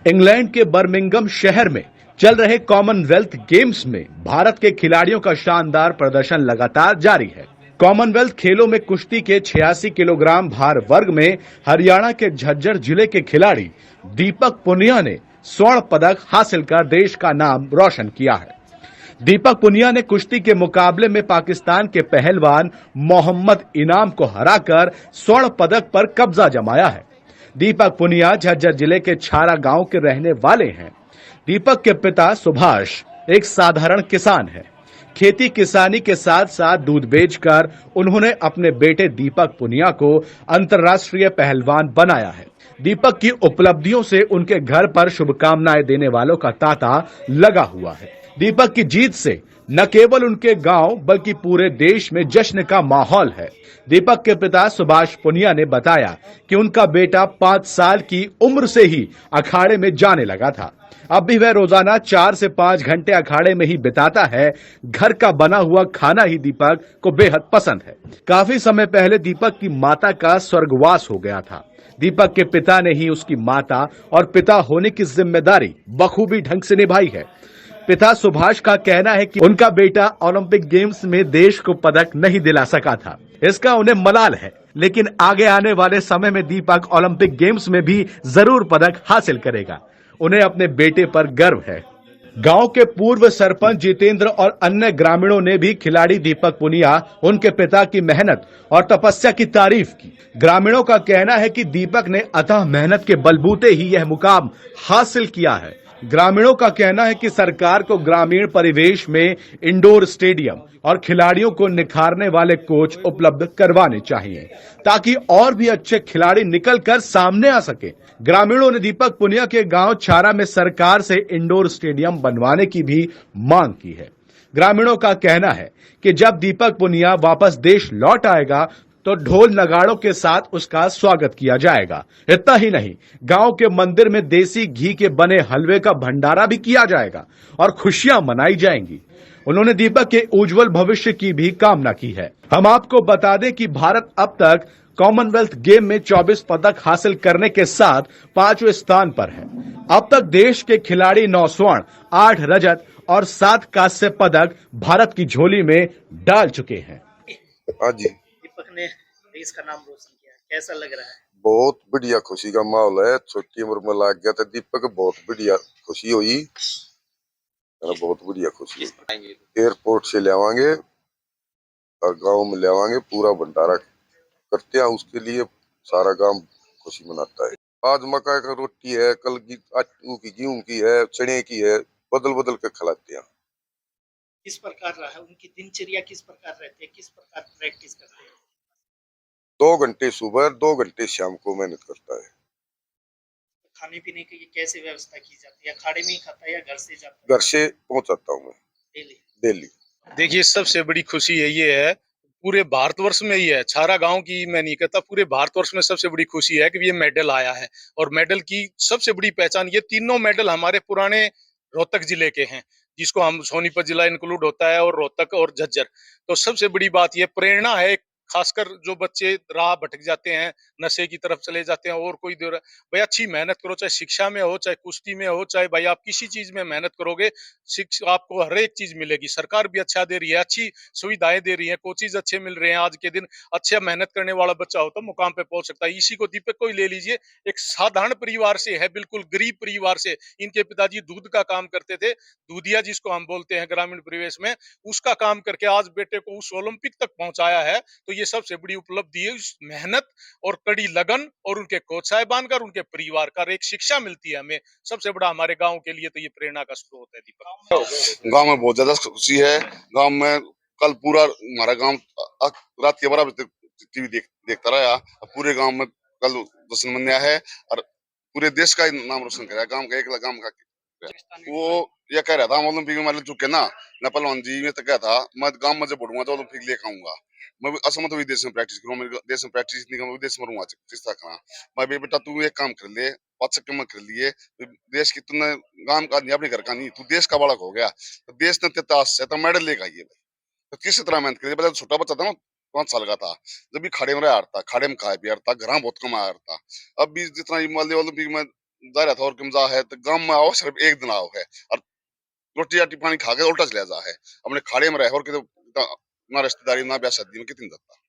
England के Birmingham शहर में चल रहे कॉमनवेल्थ गेम्स में भारत के खिलाड़ियों का शानदार प्रदर्शन लगातार जारी है। कॉमनवेल्थ खेलों में कुश्ती के 86 किलोग्राम भार वर्ग में हरियाणा के झज्जर जिले के खिलाड़ी दीपक पुनिया ने स्वर्ण पदक हासिल कर देश का नाम रोशन किया है। दीपक पुनिया ने कुश्ती के मुकाबले में पाकिस्तान के पहलवान मोहम्मद इनाम को हराकर स्वर्ण पदक पर कब्जा जमाया है। दीपक पुनिया झज्जर जिले के छारा गांव के रहने वाले हैं। दीपक के पिता सुभाष एक साधारण किसान है। खेती किसानी के साथ साथ दूध बेचकर उन्होंने अपने बेटे दीपक पुनिया को अंतर्राष्ट्रीय पहलवान बनाया है। दीपक की उपलब्धियों से उनके घर पर शुभकामनाएं देने वालों का तांता लगा हुआ है। दीपक की जीत से न केवल उनके गांव बल्कि पूरे देश में जश्न का माहौल है। दीपक के पिता सुभाष पुनिया ने बताया कि उनका बेटा 5 साल की उम्र से ही अखाड़े में जाने लगा था। अब भी वह रोजाना 4 से 5 घंटे अखाड़े में ही बिताता है। घर का बना हुआ खाना ही दीपक को बेहद पसंद है। काफी समय पहले दीपक की माता का स्वर्गवास हो गया था। दीपक के पिता ने ही उसकी माता और पिता होने की जिम्मेदारी बखूबी ढंग से निभाई है। पिता सुभाष का कहना है कि उनका बेटा ओलंपिक गेम्स में देश को पदक नहीं दिला सका था, इसका उन्हें मलाल है, लेकिन आगे आने वाले समय में दीपक ओलंपिक गेम्स में भी जरूर पदक हासिल करेगा। उन्हें अपने बेटे पर गर्व है। गांव के पूर्व सरपंच जितेंद्र और अन्य ग्रामीणों ने भी खिलाड़ी दीपक पुनिया, उनके पिता की मेहनत और तपस्या की तारीफ की। ग्रामीणों का कहना है कि दीपक ने अथाह मेहनत के बलबूते ही यह मुकाम हासिल किया है। ग्रामीणों का कहना है कि सरकार को ग्रामीण परिवेश में इंडोर स्टेडियम और खिलाड़ियों को निखारने वाले कोच उपलब्ध करवाने चाहिए, ताकि और भी अच्छे खिलाड़ी निकलकर सामने आ सके। ग्रामीणों ने दीपक पुनिया के गांव छारा में सरकार से इंडोर स्टेडियम बनवाने की भी मांग की है। ग्रामीणों का कहना है कि जब दीपक पुनिया वापस देश लौट आएगा तो ढोल नगाड़ों के साथ उसका स्वागत किया जाएगा। इतना ही नहीं, गांव के मंदिर में देसी घी के बने हलवे का भंडारा भी किया जाएगा और खुशियां मनाई जाएंगी। उन्होंने दीपक के उज्जवल भविष्य की भी कामना की है। हम आपको बता दें कि भारत अब तक कॉमनवेल्थ गेम में 24 पदक हासिल करने के साथ 5वें स्थान पर है। अब तक देश के खिलाड़ी 9 स्वर्ण, 8 रजत और 7 कांस्य पदक भारत की झोली में डाल चुके हैं। हाँ जी, दीपक ने देश का नाम रोशन किया, कैसा लग रहा है? बहुत बढ़िया खुशी का माहौल है। छोटी उम्र में लाग गया था दीपक, बहुत बढ़िया खुशी हुई। बहुत बढ़िया खुशी। एयरपोर्ट से ले आवांगे और गांव में ले आवांगे, पूरा भंडारा करते हैं उसके लिए। सारा गांव खुशी मनाता है। आज मक्का का रोटी है, कल की आलू की, गेहूं की है, चने की है, बदल बदल के खिलाते हैं। किस प्रकार रहा है उनकी दिनचर्या, किस प्रकार रहती है, किस प्रकार प्रैक्टिस करते हैं? 2 घंटे सुबह, 2 घंटे शाम को मेहनत करता है। खाने पीने की कैसे व्यवस्था की जाती है? अखाड़े में ही खाता है या घर से जाता है? घर से पहुंचाता हूँ मैं दिल्ली। देखिए, सबसे बड़ी खुशी ये है, पूरे भारतवर्ष में ही है, छारा गांव की मैं नहीं कहता, पूरे भारतवर्ष में सबसे बड़ी खुशी है कि ये मेडल आया है। और मेडल की सबसे बड़ी पहचान, ये तीनों मेडल हमारे पुराने रोहतक जिले के हैं, जिसको हम सोनीपत जिला इंक्लूड होता है, और रोहतक और झज्जर। तो सबसे बड़ी बात ये प्रेरणा है, खासकर जो बच्चे राह भटक जाते हैं, नशे की तरफ चले जाते हैं, और कोई भाई अच्छी मेहनत करो, चाहे शिक्षा में हो, चाहे कुश्ती में हो, चाहे भाई आप किसी चीज में मेहनत करोगे, शिक्षा आपको हर एक चीज मिलेगी। सरकार भी अच्छा दे रही है, अच्छी सुविधाएं दे रही है, कोचेज अच्छे मिल रहे हैं। आज के दिन अच्छा मेहनत करने वाला बच्चा हो तो मुकाम पे पहुंच सकता है। इसी को दीपक को ही ले लीजिए, एक साधारण परिवार से है, बिल्कुल गरीब परिवार से। इनके पिताजी दूध का काम करते थे, दूधिया जिसको हम बोलते हैं ग्रामीण परिवेश में, उसका काम करके आज बेटे को उस ओलंपिक तक पहुंचाया है। तो ये सबसे बड़ी उपलब्धि है। उस मेहनत और कड़ी लगन और उनके कोच साहिबान का, उनके परिवार का एक शिक्षा मिलती है हमें। सबसे बड़ा हमारे गांव के लिए तो ये प्रेरणा का स्रोत है दीपक। गांव में बहुत ज्यादा खुशी है। गांव में कल पूरा हमारा गांव रात के 12 बजे तक टीवी देखता रहा। पूरे गांव में कल जश्न मनाया है और पूरे देश का नाम रोशन कराया। गांव का एक गांव का वो ये कह रहा था, हम ओलंपिक में मेडल चुके ना, मैं पहलवान जी में तो क्या था, मैं गांव में जब बढ़ूंगा तो ओलंपिक लेकर आऊंगा। मैं असमत विदेश में प्रैक्टिस करूँ, मेरे देश में प्रैक्टिस नहीं करूँ, विदेश में रहूंगा किस तरह करा। मैं बेटा तू एक काम कर ले, 5 चक्कर में कर लिए, देश की तूने गांव का नहीं, अपने घर का नहीं, तू देश का बालक हो गया। तो देश ने तेरे से तो मेडल लेकर आइए भाई। तो किस तरह मेहनत करिए। पहले छोटा बच्चा था ना, 5 साल का था, जब भी खड़े में रहा था, खाड़े में खाया पिया था, घर बहुत कम आया था। अब भी जितना ओलंपिक में जा रहा था और कम जा है तो गांव में आओ सिर्फ एक दिन आओ है और रोटी राटी पानी खा के उल्टा चला जा है अपने खाड़े में रहे और कितने ना रिश्तेदारी ना ब्याह शादी में कितनी जाता